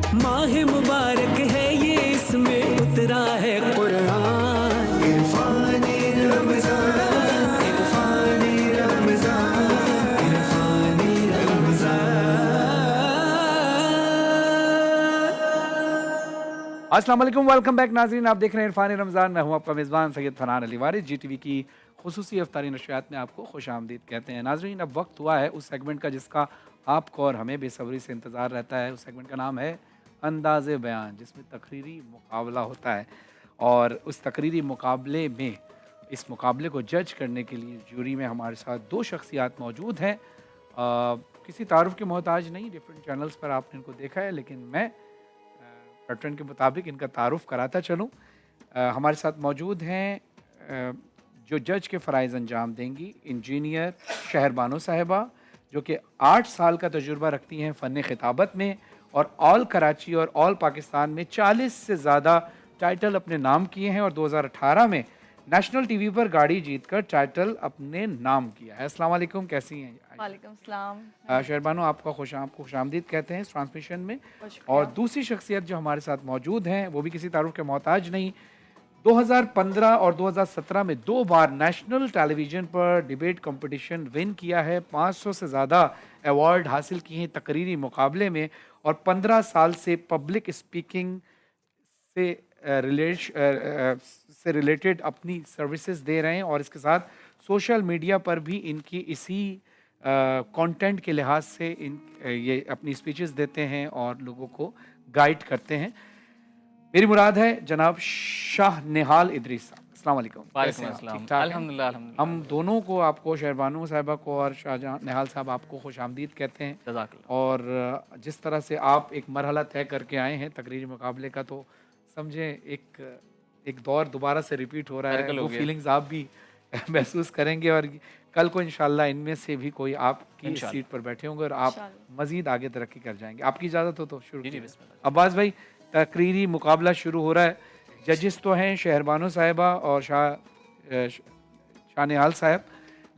माह मुबारक है ये, इसमें उतरा है कुरान। इरफानी रमजान, इरफानी रमजान, इरफानी रमजान। अस्सलाम वालेकुम, वेलकम बैक नाज़रीन। आप देख रहे हैं इरफानी रमज़ान। मैं हूं आपका मेज़बान सैयद फरहान अली वारिस। GTV की खुसूसी इफ्तारी नशरियात में आपको खुश आमदीद कहते हैं। नाज़रीन, अब वक्त हुआ है उस सेगमेंट का जिसका आपको और हमें बेसब्री से इंतज़ार रहता है। उस सेगमेंट का नाम है अंदाज़े बयान, जिसमें तकरीरी मुकाबला होता है। और उस तकरीरी मुकाबले में, इस मुकाबले को जज करने के लिए जूरी में हमारे साथ दो शख्सियात मौजूद हैं। किसी तारुफ के मोहताज नहीं, डिफरेंट चैनल्स पर आपने इनको देखा है, लेकिन मैं पैटर्न के मुताबिक इनका तारुफ कराता चलूँ। हमारे साथ मौजूद हैं जो जज के फ़राइज़ अंजाम देंगी, इंजीनियर शहरबानो साहिबा, जो कि 8 साल का तजुर्बा रखती हैं फ़न खिताबत में, और ऑल कराची और ऑल पाकिस्तान में 40 से ज़्यादा टाइटल अपने नाम किए हैं, और 2018 में नेशनल टीवी पर गाड़ी जीतकर टाइटल अपने नाम किया है। अस्सलाम वालेकुम, कैसी हैं? वालेकुम सलाम। शहरबानो, आपको खुशामदीद कहते हैं इस ट्रांसमिशन में। और दूसरी शख्सियत जो हमारे साथ मौजूद हैं वो भी किसी तारुफ के मोहताज नहीं, 2015 और 2017 में 2 बार नेशनल टेलीविज़न पर डिबेट कंपटीशन विन किया है, 500 से ज़्यादा अवार्ड हासिल किए हैं तकरीरी मुकाबले में, और 15 साल से पब्लिक स्पीकिंग से रिलेटेड अपनी सर्विसेज दे रहे हैं। और इसके साथ सोशल मीडिया पर भी इनकी इसी कंटेंट के लिहाज से ये अपनी स्पीचेस देते हैं और लोगों को गाइड करते हैं। मेरी मुराद है जनाब शाह निहाल इदरीस साहब। अस्सलाम वालेकुम। अल्हम्दुलिल्लाह। हम दोनों को, आपको शहरबानो साहिबा को और शाह निहाल साहब आपको खुश आमदीद कहते हैं। और जिस तरह से आप एक मरहला तय करके आए हैं तकरीरी मुकाबले का, तो समझें एक दौर दोबारा से रिपीट हो रहा है। वो फीलिंग्स आप भी महसूस करेंगे, और कल को इंशाल्लाह इनमें से भी कोई आपकी सीट पर बैठे होंगे और आप मजीद आगे तरक्की कर जाएंगे। आपकी इजाज़त हो तो शुरू कीजिए। अब्बास भाई, तकरीरी मुकाबला शुरू हो रहा है। जजेस तो हैं शहरबानो साहिबा और शाह निहाल साहब,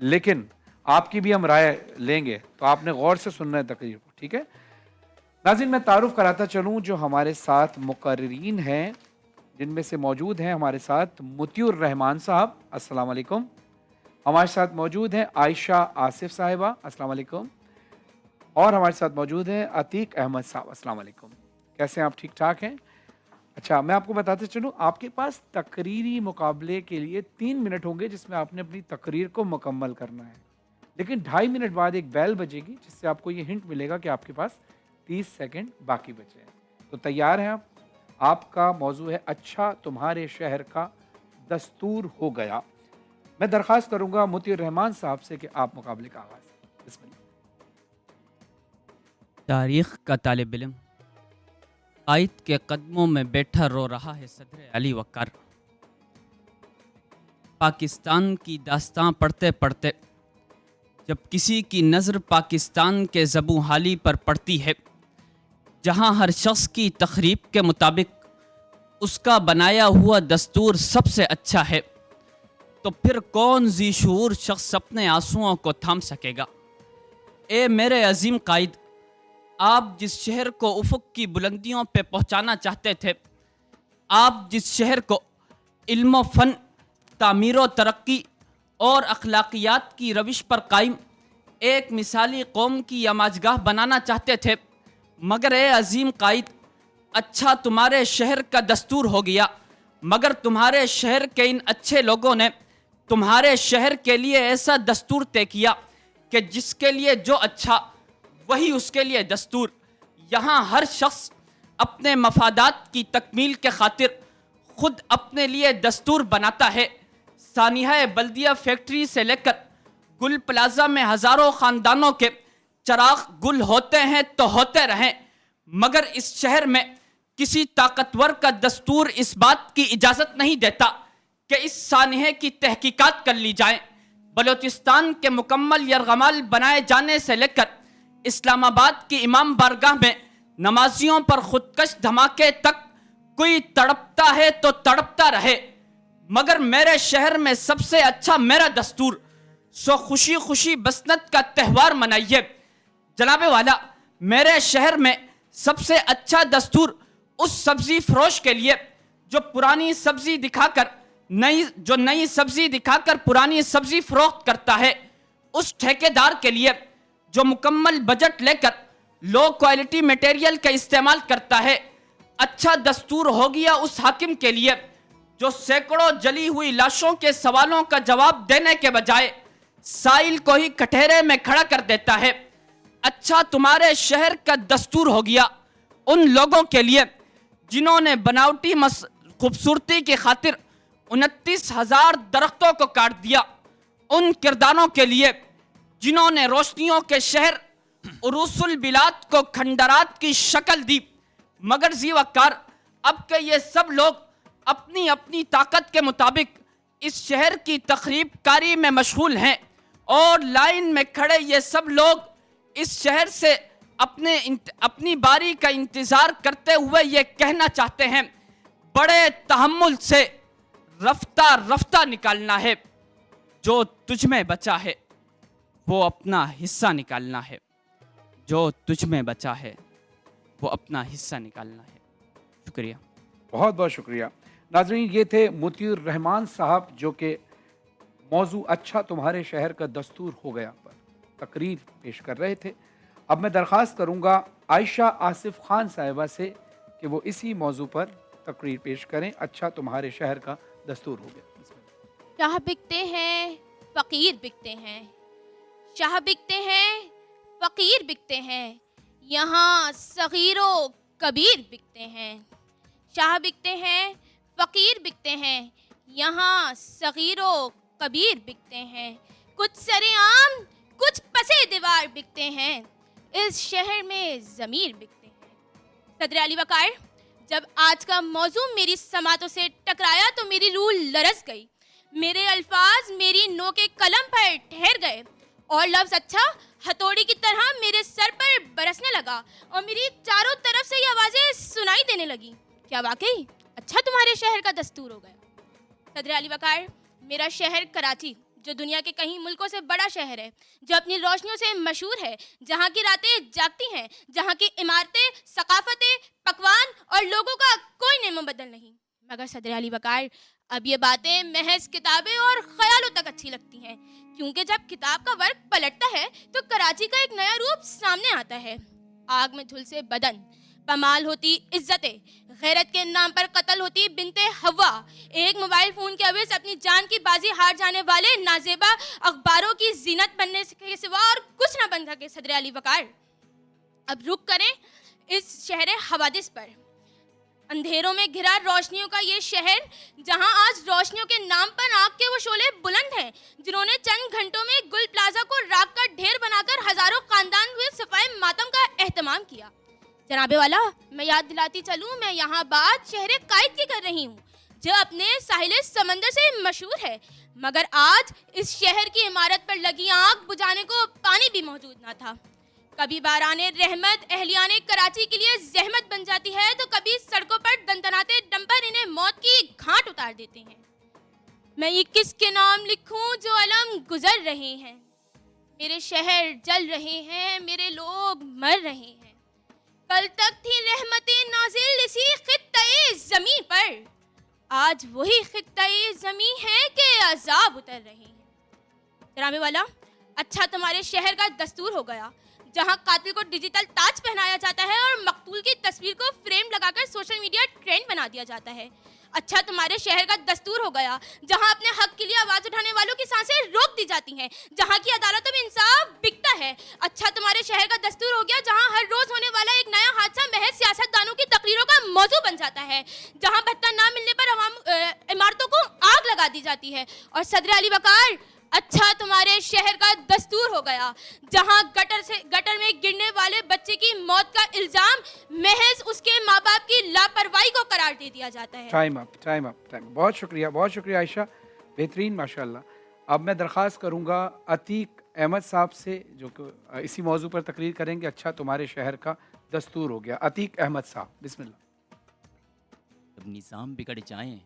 लेकिन आपकी भी हम राय लेंगे, तो आपने गौर से सुनना है तकरीर को, ठीक है? नाज़रीन, मैं तारुफ कराता चलूँ जो हमारे साथ मुकर्रीन हैं, जिनमें से मौजूद हैं हमारे साथ मुतियुर रहमान साहब, अस्सलाम वालेकुम। हमारे साथ मौजूद हैं आयशा आसिफ साहिबा, अस्सलाम वालेकुम। और हमारे साथ मौजूद हैं अतीक अहमद साहब, अस्सलाम वालेकुम। कैसे हैं आप? ठीक ठाक हैं? अच्छा, मैं आपको बताते चलूँ, आपके पास तकरीरी मुकाबले के लिए 3 मिनट होंगे जिसमें आपने अपनी तकरीर को मुकम्मल करना है, लेकिन 2.5 मिनट बाद एक बेल बजेगी जिससे आपको ये हिंट मिलेगा कि आपके पास 30 सेकंड बाकी बचे हैं। तो तैयार हैं आप? आपका मौजू है अच्छा तुम्हारे शहर का दस्तूर हो गया। मैं दरख्वास्त करूंगा मुतियुर रहमान साहब से कि आप मुकाबले का आगाज करें। बिस्मिल्लाह। तारीख का तालिब इल्म आयत के कदमों में बैठा रो रहा है सदर अली वक़ार। पाकिस्तान की दास्तां पढ़ते पढ़ते जब किसी की नज़र पाकिस्तान के ज़बू हाली पर पड़ती है, जहां हर शख्स की तखरीब के मुताबिक उसका बनाया हुआ दस्तूर सबसे अच्छा है, तो फिर कौन ज़ी शऊर शख्स अपने आंसुओं को थाम सकेगा। ए मेरे अजीम कायद, आप जिस शहर को उफ़ुक़ की बुलंदियों पे पहुंचाना चाहते थे, आप जिस शहर को इल्म फ़न, तामीर व तरक्की और अखलाकियात की रविश पर कायम एक मिसाली कौम की यमाजगाह बनाना चाहते थे, मगर ए अजीम कायद, अच्छा तुम्हारे शहर का दस्तूर हो गया, मगर तुम्हारे शहर के इन अच्छे लोगों ने तुम्हारे शहर के लिए ऐसा दस्तूर तय किया कि जिसके लिए जो अच्छा वही उसके लिए दस्तूर। यहाँ हर शख्स अपने मफादात की तकमील के खातिर खुद अपने लिए दस्तूर बनाता है। सानिया बल्दिया फैक्ट्री से लेकर गुल प्लाजा में हज़ारों ख़ानदानों के चराग गुल होते हैं तो होते रहें, मगर इस शहर में किसी ताकतवर का दस्तूर इस बात की इजाज़त नहीं देता कि इस सानिहे की तहकीकात कर ली जाए। बलोचिस्तान के मुकम्मल यरगमाल बनाए जाने से लेकर इस्लामाबाद की इमाम बारगाह में नमाजियों पर खुदकश धमाके तक कोई तड़पता है तो तड़पता रहे, मगर मेरे शहर में सबसे अच्छा मेरा दस्तूर। सो खुशी खुशी बसंत का त्यौहार मनाइए। जनाबे वाला, मेरे शहर में سب سے اچھا دستور اس سبزی فروش کے لیے جو پرانی سبزی دکھا کر نئی سبزی دکھا کر پرانی سبزی فروخت کرتا ہے، اس ٹھیکیدار کے لیے جو مکمل بجٹ لے کر لو کوالٹی میٹیریل کا استعمال کرتا ہے۔ اچھا دستور ہو گیا اس حاکم کے لیے جو سینکڑوں جلی ہوئی لاشوں کے سوالوں کا جواب دینے کے بجائے سائل کو ہی کٹہرے میں کھڑا کر دیتا ہے۔ اچھا تمہارے شہر کا دستور ہو گیا ان لوگوں کے لیے جنہوں نے بناوٹی خوبصورتی کی خاطر 29,000 درختوں کو کاٹ دیا، ان کرداروں کے لیے جنہوں نے روشنیوں کے شہر عروس البلاد کو کھنڈرات کی شکل دی، مگر زی وقار اب کہ یہ سب لوگ اپنی اپنی طاقت کے مطابق اس شہر کی تخریب کاری میں مشغول ہیں، اور لائن میں کھڑے یہ سب لوگ اس شہر سے اپنی باری کا انتظار کرتے ہوئے یہ کہنا چاہتے ہیں، بڑے تحمل سے رفتہ رفتہ نکالنا ہے، جو تجھ میں بچا ہے وہ اپنا حصہ نکالنا ہے، جو تجھ میں بچا ہے وہ اپنا حصہ نکالنا ہے۔ شکریہ، بہت بہت شکریہ۔ ناظرین، یہ تھے مطیع الرحمان صاحب جو کہ موضوع اچھا تمہارے شہر کا دستور ہو گیا پر تقریر پیش کر رہے تھے۔ اب میں درخواست کروں گا عائشہ آصف خان صاحبہ سے کہ وہ اسی موضوع پر تقریر پیش کریں، اچھا تمہارے شہر کا دستور ہو گیا۔ شاہ بکتے ہیں فقیر بکتے ہیں، شاہ بکتے ہیں فقیر بکتے ہیں، یہاں صغیر و کبیر بکتے ہیں۔ شاہ بکتے ہیں فقیر بکتے ہیں، یہاں صغیر و کبیر بکتے ہیں، کچھ سرے عام کچھ پسے دیوار بکتے ہیں، اس شہر میں ضمیر بکتے ہیں۔ صدر علی وقار، جب آج کا موضوع میری سماعتوں سے ٹکرایا تو میری روح لرز گئی، میرے الفاظ میری نو کے قلم پر ٹھہر گئے، اور لفظ اچھا ہتھوڑی کی طرح میرے سر پر برسنے لگا، اور میری چاروں طرف سے یہ آوازیں سنائی دینے لگی، کیا واقعی اچھا تمہارے شہر کا دستور ہو گیا؟ صدر علی وقار، میرا شہر کراچی جو دنیا کے کئی ملکوں سے بڑا شہر ہے، جو اپنی روشنیوں سے مشہور ہے، جہاں کی راتیں جاگتی ہیں، جہاں کی عمارتیں، ثقافتیں، پکوان اور لوگوں کا کوئی نیم و بدل نہیں، مگر صدر علی وقار اب یہ باتیں محض کتابیں اور خیالوں تک اچھی لگتی ہیں، کیونکہ جب کتاب کا ورق پلٹتا ہے تو کراچی کا ایک نیا روپ سامنے آتا ہے۔ آگ میں جھلسے بدن، پامال ہوتی عزتیں، غیرت کے نام پر قتل ہوتی بنتے ہوا، ایک موبائل فون کے عوض اپنی جان کی بازی ہار جانے والے نازیبا اخباروں کی زینت بننے کے سوا اور کچھ نہ بن سکے۔ صدر علی وقار، اب رخ کریں اس شہر حوادث پر، اندھیروں میں گھرا روشنیوں کا یہ شہر، جہاں آج روشنیوں کے نام پر آگ کے وہ شعلے بلند ہیں جنہوں نے چند گھنٹوں میں گل پلازا کو راکھ کا ڈھیر بنا کر ہزاروں خاندان ہوئے صفائے ماتم کا اہتمام کیا۔ جناب والا، میں یاد دلاتی چلوں، میں یہاں بات شہر قائد کی کر رہی ہوں جو اپنے ساحل سمندر سے مشہور ہے، مگر آج اس شہر کی عمارت پر لگی آگ بجھانے کو پانی بھی موجود نہ تھا۔ کبھی باران رحمت اہلیان کراچی کے لیے زحمت بن جاتی ہے تو کبھی سڑکوں پر دندناتے ڈمپر انہیں موت کی گھاٹ اتار دیتے ہیں۔ میں یہ کس کے نام لکھوں جو علم گزر رہے ہیں، میرے شہر جل رہے ہیں، میرے لوگ مر رہے ہیں۔ کل تک تھی رحمتیں نازل اسی خطۂ زمیں پر، آج وہی خطۂ زمیں ہے کہ عذاب اتر رہے ہیں۔ جناب والا، اچھا تمہارے شہر کا دستور ہو گیا جہاں قاتل کو ڈیجیٹل تاج پہنایا جاتا ہے اور مقتول کی تصویر کو فریم لگا کر سوشل میڈیا ٹرینڈ بنا دیا جاتا ہے۔ اچھا تمہارے شہر کا دستور ہو گیا جہاں اپنے حق کے لیے آواز اٹھانے والوں کی سانسیں روک دی جاتی ہیں، جہاں کی عدالتوں میں انصاف بکتا ہے۔ اچھا تمہارے شہر کا دستور ہو گیا جہاں ہر روز ہونے والا ایک نیا حادثہ محض سیاست دانوں کی تقریروں کا موضوع بن جاتا ہے، جہاں بھتہ نہ ملنے پر عمارتوں کو آگ لگا دی جاتی ہے۔ اور صدر علی وقار، اچھا تمہارے شہر کا دستور ہو گیا جہاں گٹر میں گرنے والے بچے کی موت کا الزام محض اس کے ماں باپ کی لاپرواہی کو قرار دے دیا جاتا ہے۔ Time up. بہت شکریہ عائشہ، بہترین ماشاءاللہ۔ اب میں درخواست کروں گا عتیق احمد صاحب سے جو کہ اسی موضوع پر تقریر کریں گے، اچھا تمہارے شہر کا دستور ہو گیا۔ عتیق احمد صاحب، بسم اللہ۔ جب نظام بگڑ جائیں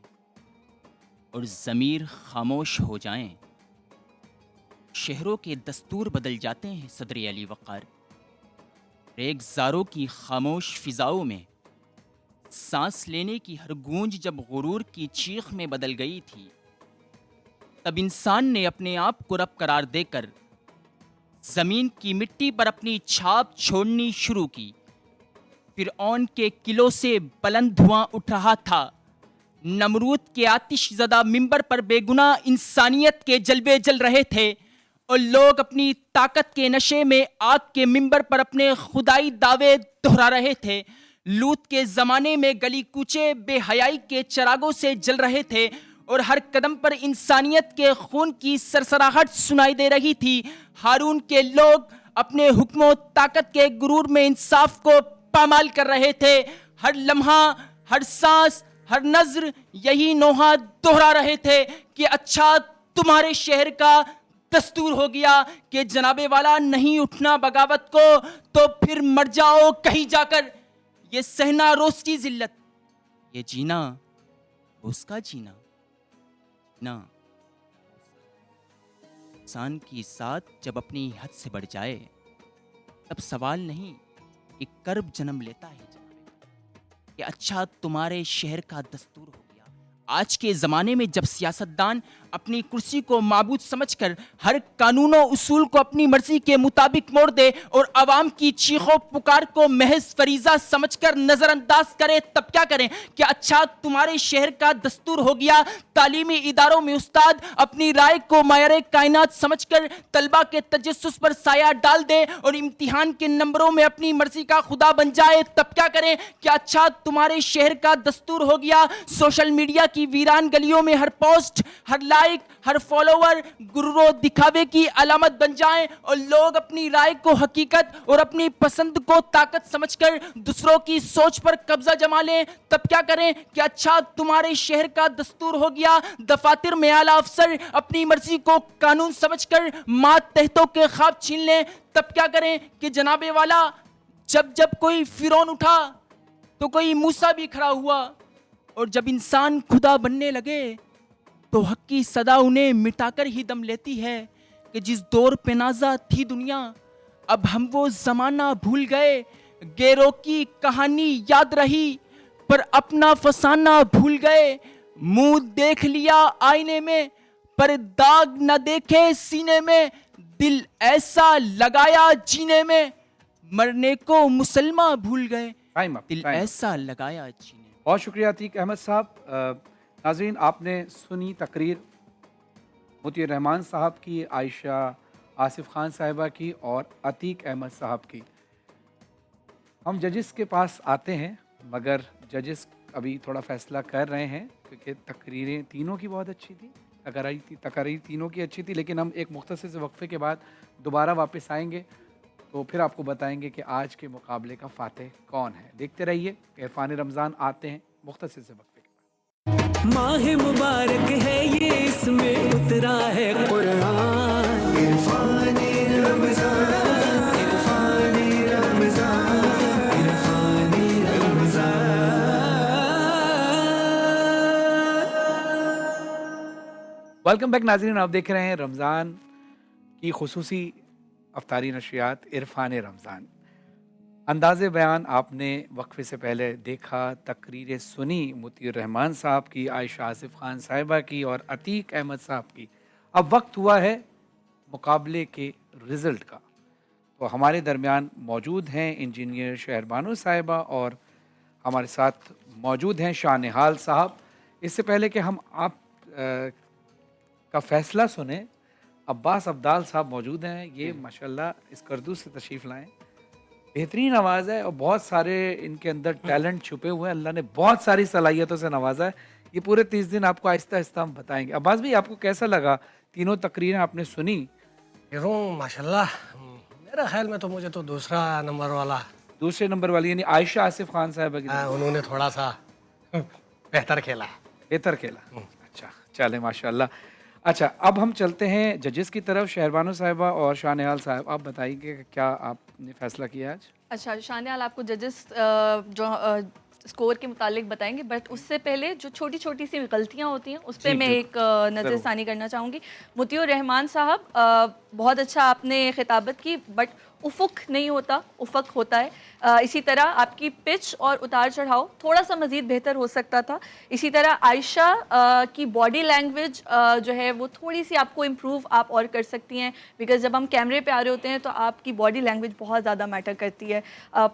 اور ضمیر خاموش ہو جائیں، شہروں کے دستور بدل جاتے ہیں۔ صدر علی وقار، ریگزاروں کی خاموش فضاؤں میں سانس لینے کی ہر گونج جب غرور کی چیخ میں بدل گئی تھی، تب انسان نے اپنے آپ کو رب قرار دے کر زمین کی مٹی پر اپنی چھاپ چھوڑنی شروع کی۔ فرعون کے قلعوں سے بلند دھواں اٹھ رہا تھا، نمرود کے آتش زدہ منبر پر بے گناہ انسانیت کے جلوے جل رہے تھے، اور لوگ اپنی طاقت کے نشے میں آگ کے منبر پر اپنے خدائی دعوے دہرا رہے تھے۔ لوط کے زمانے میں گلی کوچے بے حیائی کے چراغوں سے جل رہے تھے، اور ہر قدم پر انسانیت کے خون کی سرسراہٹ سنائی دے رہی تھی۔ ہارون کے لوگ اپنے حکم و طاقت کے غرور میں انصاف کو پامال کر رہے تھے، ہر لمحہ، ہر سانس، ہر نظر یہی نوحہ دہرا رہے تھے کہ اچھا تمہارے شہر کا دستور ہو گیا کہ جناب والا نہیں اٹھنا بغاوت کو، تو پھر مر جاؤ کہیں جا کر۔ یہ سہنا روز کی ذلت، یہ جینا روز کا جینا، نا انسان کی ذات جب اپنی حد سے بڑھ جائے تب سوال نہیں، ایک کرب جنم لیتا ہے کہ اچھا تمہارے شہر کا دستور ہو گیا۔ آج کے زمانے میں جب سیاستدان اپنی کرسی کو معبود سمجھ کر ہر قانون و اصول کو اپنی مرضی کے مطابق موڑ دے اور عوام کی چیخ و پکار کو محض فریضہ سمجھ کر نظر انداز کرے، تب کیا کریں کہ اچھا تمہارے شہر کا دستور ہو گیا۔ تعلیمی اداروں میں استاد اپنی رائے کو معیار کائنات سمجھ کر طلبہ کے تجسس پر سایہ ڈال دے اور امتحان کے نمبروں میں اپنی مرضی کا خدا بن جائے، تب کیا کریں کہ اچھا تمہارے شہر کا دستور ہو گیا۔ سوشل میڈیا کی ویران گلیوں میں ہر پوسٹ، ہر لائک، ہر فالوور غرور و دکھاوے کی علامت بن جائیں، اور لوگ اپنی رائے کو حقیقت اور اپنی پسند کو طاقت سمجھ کر دوسروں کی سوچ پر قبضہ جما لیں، تب کیا کریں کہ اچھا تمہارے شہر کا دستور ہو گیا۔ دفاتر میں اعلیٰ افسر اپنی مرضی کو قانون سمجھ کر مات تحتوں کے خواب چھین لیں، تب کیا کریں کہ جناب والا جب کوئی فرعون اٹھا تو کوئی موسیٰ بھی کھڑا ہوا، اور جب انسان خدا بننے لگے تو حق کی صدا انہیں مٹا کر ہی دم لیتی ہے کہ جس دور پہ نازا تھی دنیا اب ہم وہ زمانہ بھول گئے۔ گیروں کی کہانی یاد رہی پر اپنا فسانہ بھول گئے، منہ دیکھ لیا آئینے میں پر داغ نہ دیکھے سینے میں، دل ایسا لگایا جینے میں مرنے کو مسلمہ بھول گئے، دل ایسا لگایا جینے میں۔ بہت شکریہ عتیق احمد صاحب۔ ناظرین، آپ نے سنی تقریر مطیع الرحمان صاحب کی، عائشہ آصف خان صاحبہ کی اور عتیق احمد صاحب کی۔ ہم ججز کے پاس آتے ہیں، مگر ججز ابھی تھوڑا فیصلہ کر رہے ہیں کیونکہ تقریریں تینوں کی بہت اچھی تھی، تقاریر تینوں کی اچھی تھی، لیکن ہم ایک مختصر سے وقفے کے بعد دوبارہ واپس آئیں گے تو پھر آپ کو بتائیں گے کہ آج کے مقابلے کا فاتح کون ہے۔ دیکھتے رہیے، عرفان رمضان آتے ہیں مختصر سے وقفے کے بعد۔ माह मुबारक है ये, इसमें उतरा है कुरान। इरफान रमज़ान, इरफान रमज़ान, इरफान रमज़ान। ویلکم بیک ناظرین، آپ دیکھ رہے ہیں رمضان کی خصوصی افطاری نشریات عرفان رمضان۔ انداز بیان آپ نے وقفے سے پہلے دیکھا، تقریر سنی مطیع الرحمان صاحب کی، عائشہ آصف خان صاحبہ کی اور عتیق احمد صاحب کی۔ اب وقت ہوا ہے مقابلے کے رزلٹ کا۔ تو ہمارے درمیان موجود ہیں انجینئر شہربانو صاحبہ اور ہمارے ساتھ موجود ہیں شاہ نہال صاحب۔ اس سے پہلے کہ ہم آپ کا فیصلہ سنیں، عباس عبدال صاحب موجود ہیں۔ یہ ماشاءاللہ اسکردو سے تشریف لائیں، بہترین آواز ہے اور بہت سارے ان کے اندر ٹیلنٹ چھپے ہوئے ہیں، اللہ نے بہت ساری صلاحیتوں سے نوازا ہے۔ یہ پورے 30 دن آپ کو آہستہ آہستہ ہم بتائیں گے۔ عباس بھائی، آپ کو کیسا لگا؟ تینوں تقریریں آپ نے سنی۔ ماشاءاللہ میرا خیال میں تو مجھے تو دوسرا نمبر والی یعنی عائشہ آصف خان صاحبہ کی انہوں نے تھوڑا سا بہتر کھیلا۔ اچھا چلیں ماشاءاللہ۔ اچھا، اب ہم چلتے ہیں ججز کی طرف۔ شہربانو صاحبہ اور شاہ نہال صاحب، آپ بتائیے کہ کیا آپ نے فیصلہ کیا آج؟ اچھا، شانیال آپ کو ججز جو اسکور کے متعلق بتائیں گے، بٹ اس سے پہلے جو چھوٹی چھوٹی سی غلطیاں ہوتی ہیں اس پہ میں ایک نظر ثانی کرنا چاہوں گی۔ مطیع الرحمان صاحب، بہت اچھا آپ نے خطابت کی، بٹ उफुक नहीं होता, उफक होता है। इसी तरह आपकी पिच और उतार चढ़ाव थोड़ा सा मज़ीद बेहतर हो सकता था। इसी तरह आयशा की बॉडी लैंग्वेज जो है वो थोड़ी सी आपको इम्प्रूव आप और कर सकती हैं, बिकॉज जब हम कैमरे पे आ रहे होते हैं तो आपकी बॉडी लैंग्वेज बहुत ज़्यादा मैटर करती है।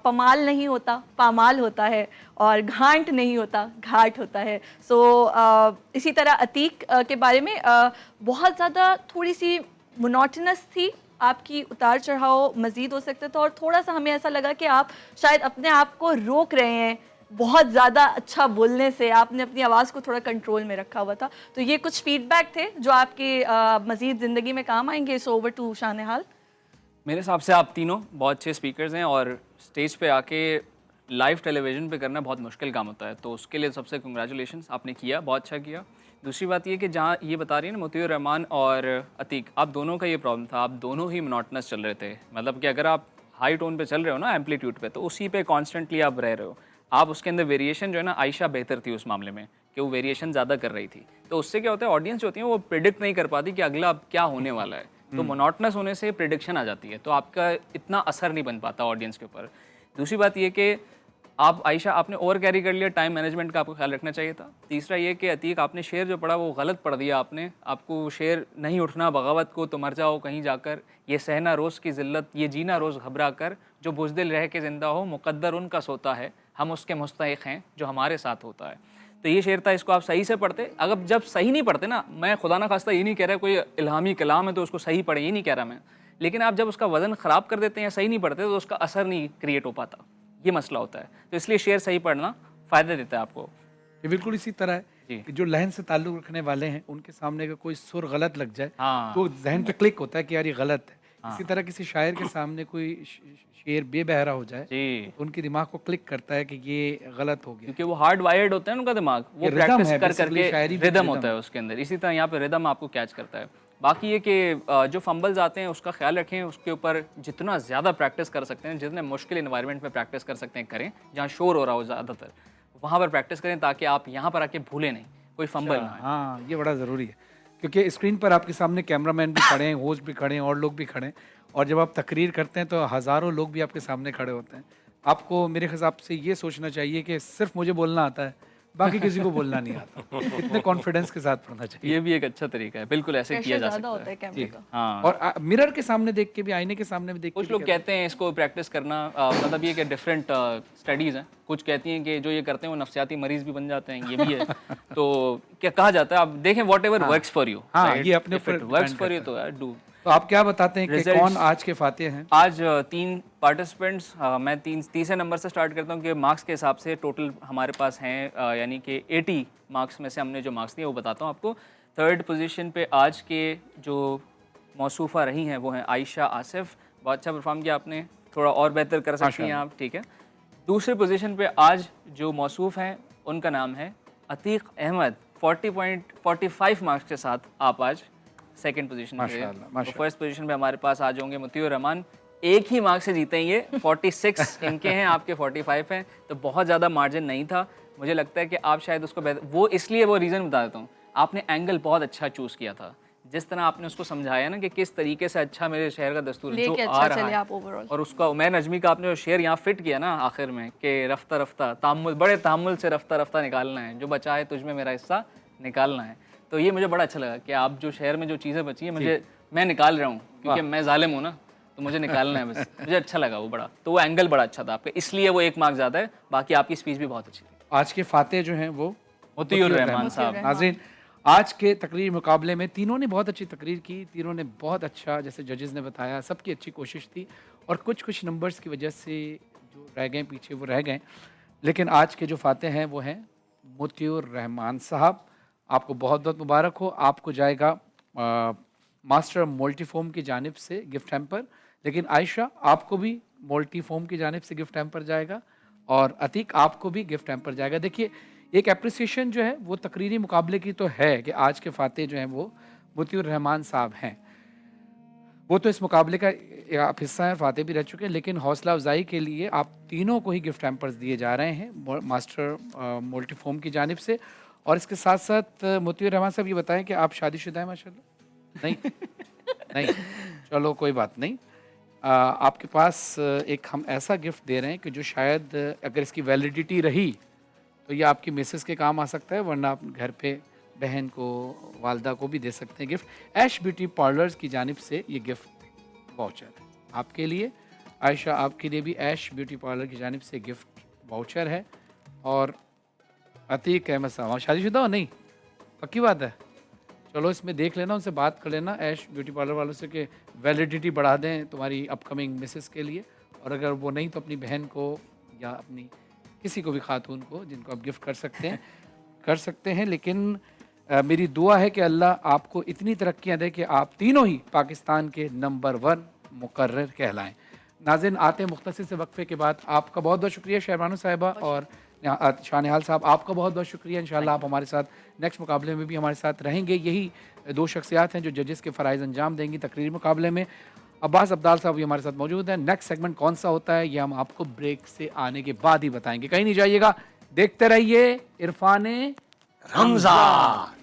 पमाल नहीं होता, पामाल होता है, और घाट नहीं होता, घाट होता है। सो इसी तरह अतीक के बारे में बहुत ज़्यादा थोड़ी सी मोनोटनस थी, आपकी उतार चढ़ाव मज़ीद हो सकता था, और थोड़ा सा हमें ऐसा लगा कि आप शायद अपने आप को रोक रहे हैं बहुत ज़्यादा अच्छा बोलने से, आपने अपनी आवाज़ को थोड़ा कंट्रोल में रखा हुआ था। तो ये कुछ फीडबैक थे जो आपके मज़ीद ज़िंदगी में काम आएंगे। So over to Shahnehal. मेरे हिसाब से आप तीनों बहुत अच्छे स्पीकर्स हैं और स्टेज पे आके लाइव टेलीविज़न पे करना बहुत मुश्किल काम होता है, तो उसके लिए सबसे कंग्रेचुलेशंस, आपने किया, बहुत अच्छा किया। दूसरी बात ये कि जहाँ ये बता रही है ना मोतियुर रहमान और अतीक, आप दोनों का ये प्रॉब्लम था, आप दोनों ही मोनोटनस चल रहे थे। मतलब कि अगर आप हाई टोन पे चल रहे हो ना, एम्पलीट्यूड पे, तो उसी पे कॉन्स्टेंटली आप रह रहे हो। आप उसके अंदर वेरिएशन जो है ना, आयशा बेहतर थी उस मामले में कि वो वेरिएशन ज़्यादा कर रही थी, तो उससे क्या होता है, ऑडियंस जो होती है वो प्रिडिक्ट नहीं कर पाती कि अगला अब क्या होने वाला है, तो मोनोटनस होने से प्रिडिक्शन आ जाती है, तो आपका इतना असर नहीं बन पाता ऑडियंस के ऊपर। दूसरी बात ये कि आप आयशा आपने ओवर कैरी कर लिया, टाइम मैनेजमेंट का आपको ख्याल रखना चाहिए था। तीसरा ये कि अतीक आपने शेर जो पढ़ा वो गलत पढ़ दिया आपने, आपको शेर नहीं उठना बगावत को तो मर जाओ कहीं जाकर, ये सहना रोज़ की ज़िल्लत, ये जीना रोज़ घबरा कर, जो बुज़दिल रह के ज़िंदा हो मुक़द्दर उनका सोता है, हम उसके मुस्तहिक़ हैं जो हमारे साथ होता है। तो ये शेर था, इसको आप सही से पढ़ते। अगर जब सही नहीं पढ़ते ना, मैं खुदा ना खास्ता ये नहीं कह रहा कोई इल्हामी कलाम है तो उसको सही पढ़े, ये नहीं कह रहा मैं, लेकिन आप जब उसका वज़न ख़राब कर देते हैं या सही नहीं पढ़ते तो उसका असर नहीं क्रिएट हो पाता, ये मसला होता है। तो इसलिए शेर सही पढ़ना फ़ायदा देता है आपको। ये बिल्कुल इसी तरह है कि जो लहन से ताल्लुक़ रखने वाले हैं उनके सामने का कोई सुर गलत लग जाए तो जहन पे क्लिक होता है कि यार ये गलत है। इसी तरह किसी शायर के सामने कोई शेर बेबहरा हो जाए तो उनके दिमाग को क्लिक करता है कि ये गलत हो गया, क्योंकि वो हार्ड वायर्ड होता है उनका दिमाग, वो प्रैक्टिस कर करके रिदम होता है उसके अंदर। इसी तरह यहाँ पे रिदम आपको कैच करता है। बाकी ये कि जो फंबल्स आते हैं उसका ख्याल रखें, उसके ऊपर जितना ज़्यादा प्रैक्टिस कर सकते हैं, जितने मुश्किल इन्वायरमेंट में प्रैक्टिस कर सकते हैं करें, जहाँ शोर हो रहा हो ज़्यादातर वहाँ पर प्रैक्टिस करें, ताकि आप यहाँ पर आके भूलें नहीं, कोई फंबल ना। हाँ, ये बड़ा ज़रूरी है, क्योंकि स्क्रीन पर आपके सामने कैमरामैन भी खड़े हैं, होस्ट भी खड़े हैं, और लोग भी खड़े हैं, और जब आप तकरीर करते हैं तो हज़ारों लोग भी आपके सामने खड़े होते हैं। आपको मेरे हिसाब से ये सोचना चाहिए कि सिर्फ मुझे बोलना आता है, बाकी किसी को बोलना नहीं आता। इतने कॉन्फिडेंस के साथ पढ़ना चाहिए। ये भी एक अच्छा तरीका है, बिल्कुल ऐसे किया जा सकता होता है कैमरे का। हाँ, और मिरर के सामने देख के भी, आईने के सामने भी देख के कुछ लोग कहते हैं इसको प्रैक्टिस करना, मतलब ये कि डिफरेंट स्टडीज़ हैं, कुछ कहती हैं कि जो ये करते हैं वो नफ्सियाती मरीज भी बन जाते हैं, ये भी है। तो क्या कहा जाता है, आप देखें what ever works for you, ये अपने ऊपर वर्क्स फॉर यू तो डू। तो आप क्या बताते हैं कि कौन आज के फातेह हैं? आज 3 पार्टिसिपेंट्स, मैं तीसरे नंबर से स्टार्ट करता हूँ कि मार्क्स के हिसाब से टोटल हमारे पास हैं, यानी कि 80 मार्क्स में से हमने जो मार्क्स दिए वो बताता हूँ आपको। 3rd पोजीशन पे आज के जो मौसूफ़ा रही हैं वो हैं आयशा आसिफ, बहुत अच्छा परफॉर्म किया आपने, थोड़ा और बेहतर कर सकती हैं आप, ठीक है। दूसरे पोजीशन पे आज जो मौसूफ़ हैं उनका नाम है अतीक अहमद, 40.45 मार्क्स के साथ आप आज सेकंड पोजीशन पे। तो फर्स्ट पोजीशन पे हमारे पास आज होंगे मोतियुर रहमान, एक ही मार्क्स से जीतेंगे, 46 इनके हैं, आपके 45 हैं, तो बहुत ज़्यादा मार्जिन नहीं था। मुझे लगता है कि आप शायद उसको वो इसलिए वो रीज़न बता देता हूँ, आपने एंगल बहुत अच्छा चूज़ किया था, जिस तरह आपने उसको समझाया ना कि किस तरीके से अच्छा मेरे शहर का दस्तूर जो आ रहा है, और उसका उमैर नजमी का आपने जो शेर यहाँ फिट किया ना आखिर में कि रफ्ता रफ्ता तामुल, बड़े तामुल से रफ्ता रफ्ता निकालना है, जो बचा है तुझ में मेरा हिस्सा निकालना है, तो ये मुझे बड़ा अच्छा लगा कि आप जो शहर में जो चीज़ें बची हैं मैं निकाल रहा हूँ, क्योंकि मैं जालिम हूँ ना, तो मुझे निकालना है बस। मुझे अच्छा लगा वो बड़ा, तो वो एंगल बड़ा अच्छा था आपका, इसलिए वो 1 मार्क ज़्यादा है। बाकी आपकी स्पीच भी बहुत अच्छी थी। आज के फातेह जो हैं वो मोतियुर रहमान साहब। नाज़रीन, आज के तकरीर मुकाबले में तीनों ने बहुत अच्छी तकरीर की, तीनों ने बहुत अच्छा, जैसे जजेस ने बताया, सबकी अच्छी कोशिश थी, और कुछ नंबर्स की वजह से जो रह गए पीछे वो रह गए, लेकिन आज के जो फातेह हैं वो हैं मोतियुर रहमान साहब। आपको बहुत बहुत मुबारक हो, आपको जाएगा मास्टर मल्टीफोम की जानिब से गिफ्ट हैम्पर, लेकिन आयशा आपको भी मल्टीफोम की जानिब से गिफ्ट हैम्पर जाएगा, और अतीक आपको भी गिफ्ट हैम्पर जाएगा। देखिए, एक एप्रिसिएशन जो है वो तकरीरी मुकाबले की तो है कि आज के फातेह जो हैं वो मोतियुर रहमान साहब हैं, वो तो इस मुकाबले का आप हिस्सा हैं, फातेह भी रह चुके हैं, लेकिन हौसला अफजाई के लिए आप तीनों को ही गिफ्ट हैम्पर्स दिए जा रहे हैं मास्टर मल्टीफोम की जानिब से। और इसके साथ साथ मोतियुर रहमान साहब ये बताएं कि आप शादीशुदा हैं? माशाल्लाह नहीं नहीं, चलो कोई बात नहीं। آپ کے پاس ایک ہم ایسا گفٹ دے رہے ہیں کہ جو شاید اگر اس کی ویلیڈیٹی رہی تو یہ آپ کی مسز کے کام آ سکتا ہے، ورنہ آپ گھر پہ بہن کو، والدہ کو بھی دے سکتے ہیں گفٹ۔ ایش بیوٹی پارلرز کی جانب سے یہ گفٹ واؤچر ہے آپ کے لیے۔ عائشہ آپ کے لیے بھی ایش بیوٹی پارلر کی جانب سے گفٹ واؤچر ہے۔ اور عتیق احمد صاحب شادی شدہ ہو؟ نہیں، پکی بات ہے؟ چلو اس میں دیکھ لینا، ان سے بات کر لینا ایش بیوٹی پارلر والوں سے کہ ویلیڈیٹی بڑھا دیں تمہاری اپ کمنگ مسز کے لیے، اور اگر وہ نہیں تو اپنی بہن کو یا اپنی کسی کو بھی خاتون کو جن کو آپ گفٹ کر سکتے ہیں۔ لیکن میری دعا ہے کہ اللہ آپ کو اتنی ترقیاں دے کہ آپ تینوں ہی پاکستان کے نمبر 1 مقرر کہلائیں۔ ناظرین آتے ہیں مختصر سے وقفے کے بعد۔ آپ کا بہت بہت شکریہ شہربانو صاحبہ اور شاہ نہال صاحب، آپ کا بہت بہت شکریہ۔ انشاءاللہ آپ ہمارے ساتھ نیکسٹ مقابلے میں بھی ہمارے ساتھ رہیں گے۔ یہی 2 شخصیات ہیں جو ججز کے فرائض انجام دیں گی تقریری مقابلے میں۔ عباس عبدال صاحب بھی ہمارے ساتھ موجود ہیں۔ نیکسٹ سیگمنٹ کون سا ہوتا ہے یہ ہم آپ کو بریک سے آنے کے بعد ہی بتائیں گے، کہیں نہیں جائیے گا، دیکھتے رہیے عرفان رمضان۔